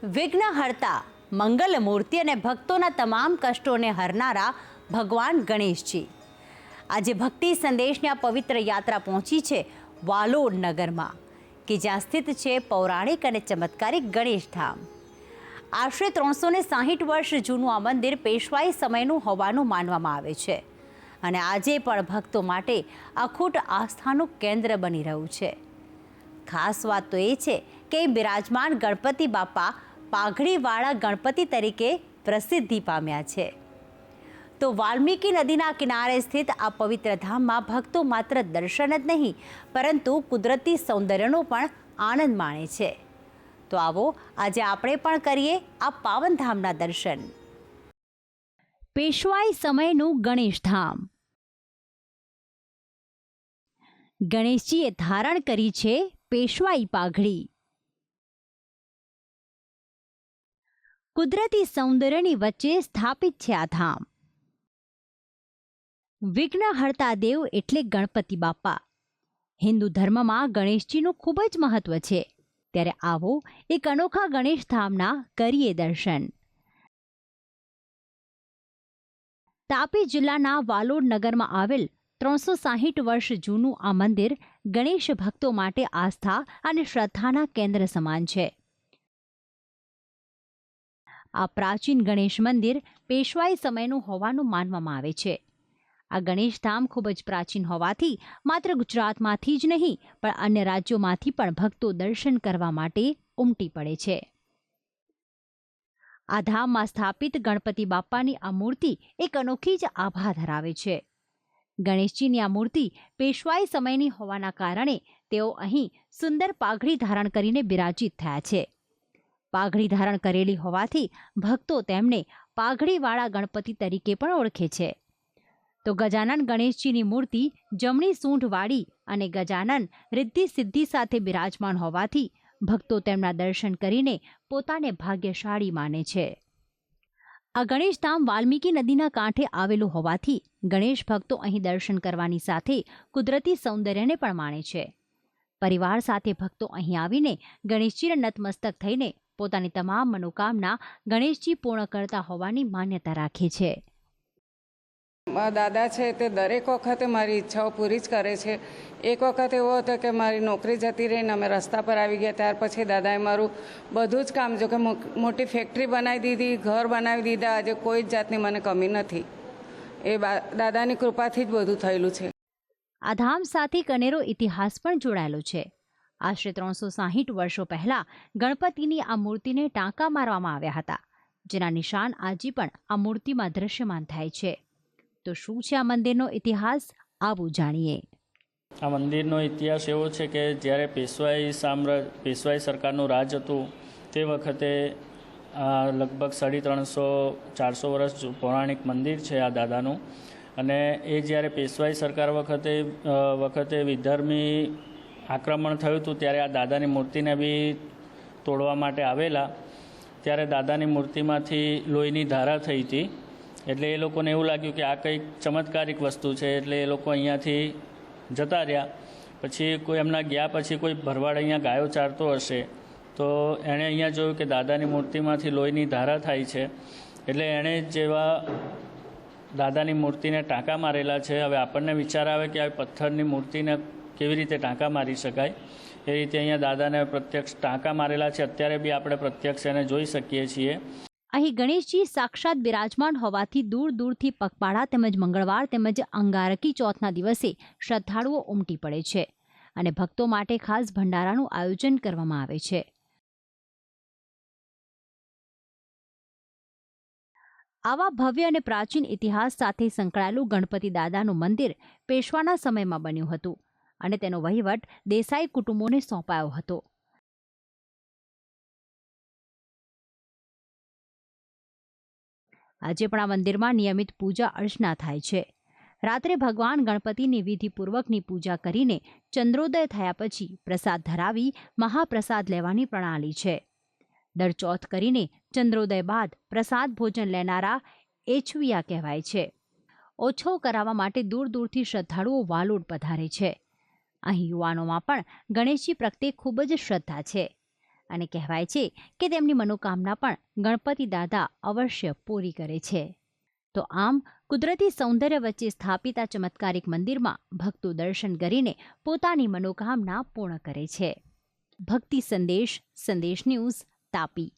વિઘ્નહર્તા, મંગલમૂર્તિ અને ભક્તોના તમામ કષ્ટોને હરનારા ભગવાન ગણેશજી. આજે ભક્તિ સંદેશની આ પવિત્ર યાત્રા પહોંચી છે વાલોડ નગરમાં, કે જ્યાં સ્થિત છે પૌરાણિક અને ચમત્કારિક ગણેશ ધામ. આશરે 360 વર્ષ જૂનું આ મંદિર પેશવાઈ સમયનું હોવાનું માનવામાં આવે છે અને આજે પણ ભક્તો માટે અખૂટ આસ્થાનું કેન્દ્ર બની રહ્યું છે. ખાસ વાત તો એ છે કે બિરાજમાન ગણપતિ બાપા પાઘડીવાળા ગણપતિ તરીકે પ્રસિદ્ધિ પામ્યા છે. તો વાલ્મીકી નદીના કિનારે સ્થિત આ પવિત્ર ધામમાં ભક્તો માત્ર દર્શન જ નહીં પરંતુ કુદરતી સૌંદર્યનો પણ આનંદ માણે છે. તો આવો આજે આપણે પણ કરીએ આ પાવન ધામના દર્શન. પેશવાઈ સમયનું ગણેશ ધામ. ગણેશજીએ ધારણ કરી છે પેશવાઈ પાઘડી. કુદરતી સૌંદર્યની વચ્ચે સ્થાપિત છે આ ધામ. વિઘ્નહર્તા દેવ એટલે ગણપતિ બાપા. હિન્દુ ધર્મમાં ગણેશજીનું ખૂબ જ મહત્વ છે. ત્યારે આવો એક અનોખા ગણેશ ધામના કરીએ દર્શન. તાપી જિલ્લાના વાલોડ નગરમાં આવેલ 360 વર્ષ જૂનું આ મંદિર ગણેશ ભક્તો માટે આસ્થા અને શ્રદ્ધાના કેન્દ્ર સમાન છે. આ પ્રાચીન ગણેશ મંદિર પેશવાઈ સમયનું હોવાનું માનવામાં આવે છે. આ ગણેશ ધામ ખૂબ જ પ્રાચીન હોવાથી માત્ર ગુજરાતમાંથી જ નહીં પણ અન્ય રાજ્યોમાંથી પણ ભક્તો દર્શન કરવા માટે ઉમટી પડે છે. આ ધામમાં સ્થાપિત ગણપતિ બાપાની આ મૂર્તિ એક અનોખી જ આભા ધરાવે છે. ગણેશજીની આ મૂર્તિ પેશવાઈ સમયની હોવાના કારણે તેઓ અહીં સુંદર પાઘડી ધારણ કરીને બિરાજિત થયા છે. પાઘડી ધારણ કરેલી હોવાથી ભક્તો તેમને પાઘડીવાળા ગણપતિ તરીકે પણ ઓળખે છે. તો ગજાનન ગણેશજીની મૂર્તિ જમણી સૂંઢવાળી અને ગજાનન રિદ્ધિ સિદ્ધિ સાથે બિરાજમાન હોવાથી ભક્તો તેમના દર્શન કરીને પોતાને ભાગ્યશાળી માને છે. આ ગણેશ ધામ વાલ્મીકી નદીના કાંઠે આવેલું હોવાથી ગણેશ ભક્તો અહીં દર્શન કરવાની સાથે કુદરતી સૌંદર્યને પણ માણે છે. પરિવાર સાથે ભક્તો અહીં આવીને ગણેશજીને નતમસ્તક થઈને પોતાની તમામ મનોકામના ગણેશજી પૂર્ણ કરતા હોવાની માન્યતા રાખે છે. દાદા છે તે દરેક વખતે મારી ઈચ્છાઓ પૂરી જ કરે છે. એક વખત એવો હતો કે મારી નોકરી જતી રહીને અમે રસ્તા પર આવી ગયા, ત્યાર પછી દાદાએ મારું બધું જ કામ, જો કે મોટી ફેક્ટરી બનાવી દીધી, ઘર બનાવી દીધા, આજે કોઈ જ જાતની મને કમી નથી. એ દાદાની કૃપાથી જ બધું થયેલું છે. આ ધામ સાથે એક અનેરો ઇતિહાસ પણ જોડાયેલો છે. આશરે 360 વર્ષો પહેલા ગણપતિની આ મૂર્તિને ટાંકા મારવામાં આવ્યા હતા, જેના નિશાન આજે પણ આ મૂર્તિમાં દ્રશ્યમાન થાય છે. તો શું છે આ મંદિરનો ઇતિહાસ, આવું જાણીએ. આ મંદિરનો ઇતિહાસ એવો છે કે જ્યારે પેશવાઈ સરકારનું રાજ હતું તે વખતે લગભગ 350-400 વર્ષ પૌરાણિક મંદિર છે આ દાદાનું. અને એ જ્યારે પેશવાઈ સરકાર વખતે વિધર્મી આક્રમણ થયું હતું ત્યારે આ દાદાની મૂર્તિને બી તોડવા માટે આવેલા, ત્યારે દાદાની મૂર્તિમાંથી લોહીની ધારા થઈ હતી. એટલે એ લોકોને એવું લાગ્યું કે આ કંઈક ચમત્કારિક વસ્તુ છે, એટલે એ લોકો અહીંયાથી જતા રહ્યા. પછી કોઈ એમના ગયા પછી કોઈ ભરવાડ અહીંયા ગાયો ચારતો હશે તો એણે અહીંયા જોયું કે દાદાની મૂર્તિમાંથી લોહીની ધારા થાય છે, એટલે એણે જેવા દાદાની મૂર્તિને ટાંકા મારેલા છે. હવે આપણને વિચાર આવે કે આ પથ્થરની મૂર્તિને કેવી રીતે ટાંકા મારી શકાય, એ રીતે અહીંયા દાદાને પ્રત્યક્ષ ટાંકા મારેલા છે. અત્યારે બી આપણે પ્રત્યક્ષ એને જોઈ શકીએ છીએ. અહીં ગણેશજી સાક્ષાત બિરાજમાન હોવાથી દૂર દૂરથી પગપાળા તેમજ મંગળવાર તેમજ અંગારકી ચોથના દિવસે શ્રદ્ધાળુઓ ઉમટી પડે છે અને ભક્તો માટે ખાસ ભંડારાનું આયોજન કરવામાં આવે છે. આવા ભવ્ય અને પ્રાચીન ઇતિહાસ સાથે સંકળાયેલું ગણપતિ દાદાનું મંદિર પેશવાના સમયમાં બન્યું હતું અને તેનો વહીવટ દેસાઈ કુટુંબોને સોંપાયો હતો. આજે પણ આ મંદિરમાં નિયમિત પૂજા અર્ચના થાય છે. રાત્રે ભગવાન ગણપતિની વિધિપૂર્વકની પૂજા કરીને ચંદ્રોદય થયા પછી પ્રસાદ ધરાવી મહાપ્રસાદ લેવાની પ્રણાલી છે. દર ચોથ કરીને ચંદ્રોદય બાદ પ્રસાદ ભોજન લેનારા એછવિયા કહેવાય છે. ઓછો કરાવવા માટે દૂર દૂરથી શ્રદ્ધાળુઓ વાલોડ પધારે છે. અહીં યુવાનોમાં પણ ગણેશજી પ્રત્યે ખૂબ જ શ્રદ્ધા છે અને કહેવાય છે કે તેમની મનોકામના પણ ગણપતિ દાદા અવશ્ય પૂરી કરે છે. તો આમ કુદરતી સૌંદર્ય વચ્ચે સ્થાપિત આ ચમત્કારિક મંદિરમાં ભક્તો દર્શન કરીને પોતાની મનોકામના પૂર્ણ કરે છે. ભક્તિ સંદેશ, સંદેશ ન્યૂઝ, તાપી.